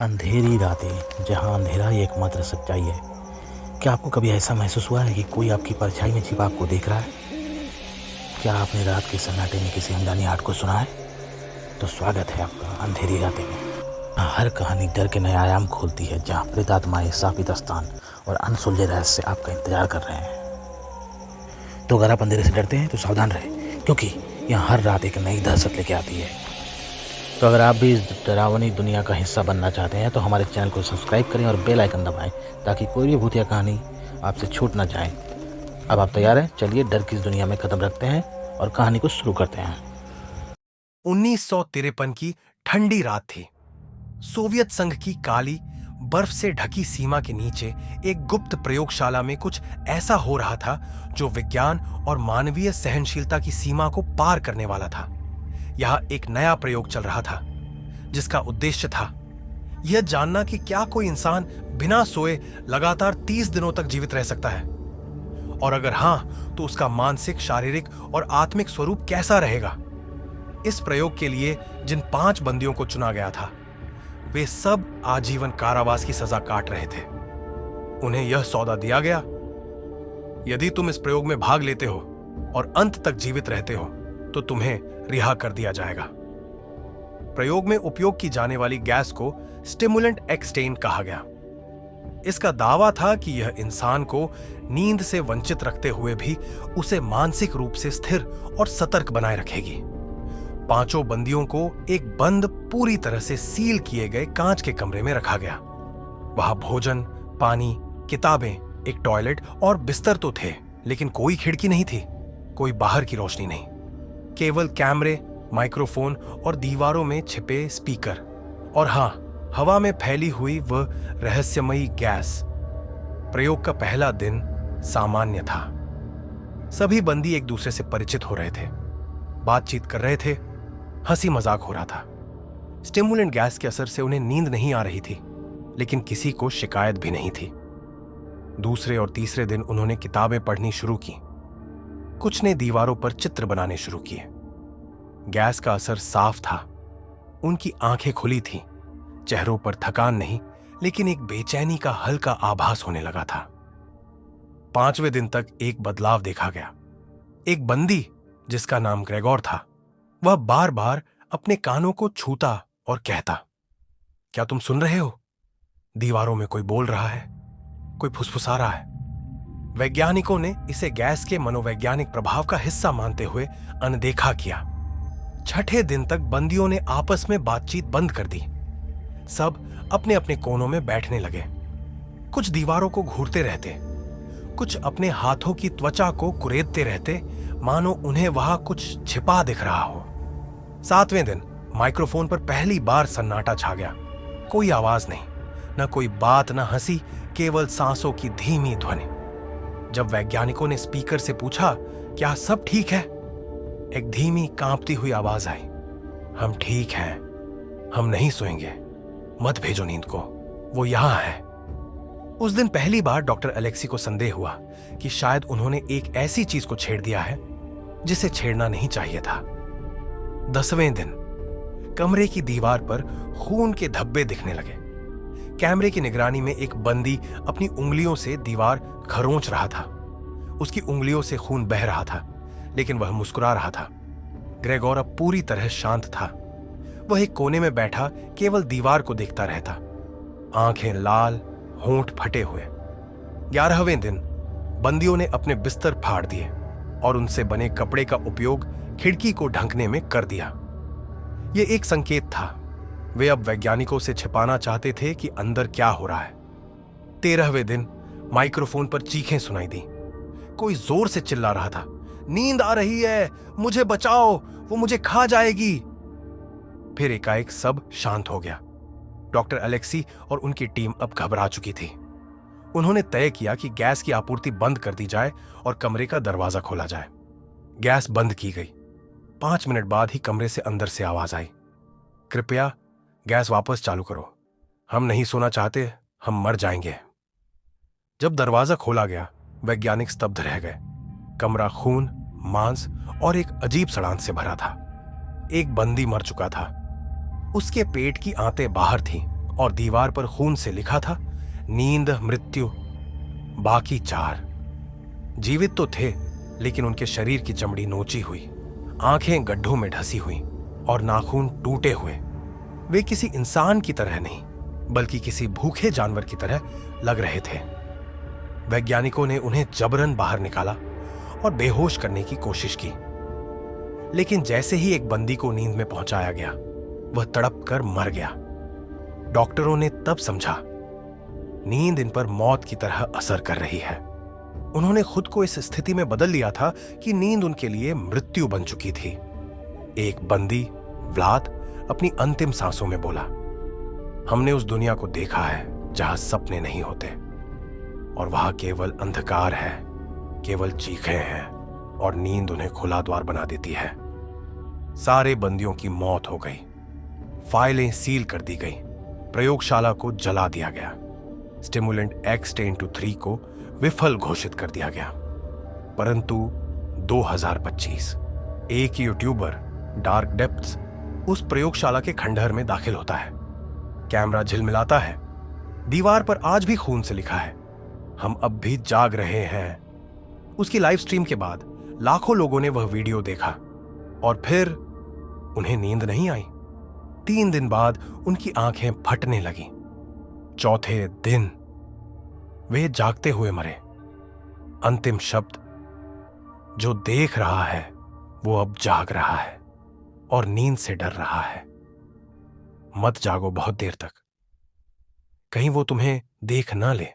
अंधेरी रातें जहाँ अंधेरा ही एकमात्र सच्चाई है। क्या आपको कभी ऐसा महसूस हुआ है कि कोई आपकी परछाई में छिपा आपको देख रहा है? क्या आपने रात के सन्नाटे में किसी अनजानी आहट को सुना है? तो स्वागत है आपका अंधेरी रातें में। हर कहानी डर के नए आयाम खोलती है, जहाँ प्रेतात्माएं, शापित स्थान और अनसुलझे रहस्य आपका इंतजार कर रहे हैं। तो अगर आप अंधेरे से डरते हैं तो सावधान रहें, क्योंकि यहाँ हर रात एक नई दहशत लेके आती है। तो अगर आप भी इस डरावनी दुनिया का हिस्सा बनना चाहते हैं तो हमारे चैनल को सब्सक्राइब करें और बेल आइकन दबाएं, ताकि कोई भी भूतिया कहानी आपसे छूट ना जाए। अब आप तैयार हैं? चलिए डर की इस दुनिया में कदम रखते हैं और कहानी को शुरू करते हैं। 1953 की ठंडी रात थी। सोवियत संघ की काली बर्फ से ढकी सीमा के नीचे एक गुप्त प्रयोगशाला में कुछ ऐसा हो रहा था जो विज्ञान और मानवीय सहनशीलता की सीमा को पार करने वाला था। यह एक नया प्रयोग चल रहा था, जिसका उद्देश्य था यह जानना कि क्या कोई इंसान बिना सोए लगातार 30 दिनों तक जीवित रह सकता है, और अगर हां, तो उसका मानसिक, शारीरिक और आत्मिक स्वरूप कैसा रहेगा। इस प्रयोग के लिए जिन 5 बंदियों को चुना गया था, वे सब आजीवन कारावास की सजा काट रहे थे। उन्हें यह सौदा दिया गया, यदि तुम इस प्रयोग में भाग लेते हो और अंत तक जीवित रहते हो तो तुम्हें रिहा कर दिया जाएगा। प्रयोग में उपयोग की जाने वाली गैस को स्टिमुलेंट एक्सटेन कहा गया। इसका दावा था कि यह इंसान को नींद से वंचित रखते हुए भी उसे मानसिक रूप से स्थिर और सतर्क बनाए रखेगी। 5 बंदियों को एक बंद, पूरी तरह से सील किए गए कांच के कमरे में रखा गया। वहां भोजन, पानी, किताबें, एक टॉयलेट और बिस्तर तो थे, लेकिन कोई खिड़की नहीं थी, कोई बाहर की रोशनी नहीं। केवल कैमरे, माइक्रोफोन और दीवारों में छिपे स्पीकर, और हां, हवा में फैली हुई वह रहस्यमयी गैस। प्रयोग का पहला दिन सामान्य था। सभी बंदी एक दूसरे से परिचित हो रहे थे, बातचीत कर रहे थे, हंसी मजाक हो रहा था। स्टिमुलेंट गैस के असर से उन्हें नींद नहीं आ रही थी, लेकिन किसी को शिकायत भी नहीं थी। दूसरे और तीसरे दिन उन्होंने किताबें पढ़नी शुरू की। कुछ ने दीवारों पर चित्र बनाने शुरू किए। गैस का असर साफ था। उनकी आंखें खुली थीं, चेहरों पर थकान नहीं, लेकिन एक बेचैनी का हल्का आभास होने लगा था। 5वें दिन तक एक बदलाव देखा गया। एक बंदी, जिसका नाम ग्रेगोर था, वह बार बार अपने कानों को छूता और कहता, क्या तुम सुन रहे हो? दीवारों में कोई बोल रहा है, कोई फुसफुसा रहा है। वैज्ञानिकों ने इसे गैस के मनोवैज्ञानिक प्रभाव का हिस्सा मानते हुए अनदेखा किया। 6ठे दिन तक बंदियों ने आपस में बातचीत बंद कर दी। सब अपने अपने कोनों में बैठने लगे। कुछ दीवारों को घूरते रहते, कुछ अपने हाथों की त्वचा को कुरेदते रहते, मानो उन्हें वहां कुछ छिपा दिख रहा हो। 7वें दिन माइक्रोफोन पर पहली बार सन्नाटा छा गया। कोई आवाज नहीं, न कोई बात, न हंसी, केवल सांसों की धीमी ध्वनि। जब वैज्ञानिकों ने स्पीकर से पूछा, क्या सब ठीक है, एक धीमी कांपती हुई आवाज आई, हम ठीक हैं, हम नहीं सोएंगे, मत भेजो नींद को, वो यहां है। उस दिन पहली बार डॉक्टर अलेक्सी को संदेह हुआ कि शायद उन्होंने एक ऐसी चीज को छेड़ दिया है जिसे छेड़ना नहीं चाहिए था। 10वें दिन कमरे की दीवार पर खून के धब्बे दिखने लगे। कैमरे की निगरानी में एक बंदी अपनी उंगलियों से दीवार खरोंच रहा था। उसकी उंगलियों से खून बह रहा था, लेकिन वह मुस्कुरा रहा था। ग्रेगोर अब पूरी तरह शांत था। वह एक कोने में बैठा केवल दीवार को देखता रहता, आंखें लाल, होंठ फटे हुए। 11वें दिन बंदियों ने अपने बिस्तर फाड़ दिए और उनसे बने कपड़े का उपयोग खिड़की को ढंकने में कर दिया। यह एक संकेत था। वे अब वैज्ञानिकों से छिपाना चाहते थे कि अंदर क्या हो रहा है। 13वें दिन माइक्रोफोन पर चीखें सुनाई दी। कोई जोर से चिल्ला रहा था, नींद आ रही है, मुझे बचाओ, वो मुझे खा जाएगी। फिर एकाएक सब शांत हो गया। डॉक्टर अलेक्सी और उनकी टीम अब घबरा चुकी थी। उन्होंने तय किया कि गैस की आपूर्ति बंद कर दी जाए और कमरे का दरवाजा खोला जाए। गैस बंद की गई। 5 मिनट बाद ही कमरे से अंदर से आवाज आई, कृपया गैस वापस चालू करो, हम नहीं सोना चाहते, हम मर जाएंगे। जब दरवाजा खोला गया, वैज्ञानिक स्तब्ध रह गए। कमरा खून, मांस और एक अजीब सड़ांध से भरा था। एक बंदी मर चुका था। उसके पेट की आंतें बाहर थीं और दीवार पर खून से लिखा था, नींद, मृत्यु, बाकी 4। जीवित तो थे, लेकिन उनके शरीर की चमड़ी नोची हुई, आंखें गड्ढों में ढसी हुई और नाखून टूटे हुए। वे किसी इंसान की तरह नहीं, बल्कि किसी भूखे जानवर की तरह लग रहे थे। वैज्ञानिकों ने उन्हें जबरन बाहर निकाला और बेहोश करने की कोशिश की, लेकिन जैसे ही एक बंदी को नींद में पहुंचाया गया, वह तड़प कर मर गया। डॉक्टरों ने तब समझा, नींद इन पर मौत की तरह असर कर रही है। उन्होंने खुद को इस स्थिति में बदल लिया था कि नींद उनके लिए मृत्यु बन चुकी थी। एक बंदी, व्लाद, अपनी अंतिम सांसों में बोला, हमने उस दुनिया को देखा है जहां सपने नहीं होते, और वहां केवल अंधकार है, केवल चीखें हैं, और नींद उन्हें खुला द्वार बना देती है। सारे बंदियों की मौत हो गई, फाइलें सील कर दी गई, प्रयोगशाला को जला दिया गया, स्टिमुलेंट X-10-3 को विफल घोषित कर दिया गया। परंतु 2025 एक यूट्यूबर डार्क डेप्थ्स उस प्रयोगशाला के खंडहर में दाखिल होता है। कैमरा झिलमिलाता है, दीवार पर आज भी खून से लिखा है, हम अब भी जाग रहे हैं। उसकी लाइव स्ट्रीम के बाद लाखों लोगों ने वह वीडियो देखा और फिर उन्हें नींद नहीं आई। 3 दिन बाद उनकी आंखें फटने लगी। चौथे दिन वे जागते हुए मरे। अंतिम शब्द, जो देख रहा है वो अब जाग रहा है और नींद से डर रहा है। मत जागो बहुत देर तक, कहीं वो तुम्हें देख ना ले।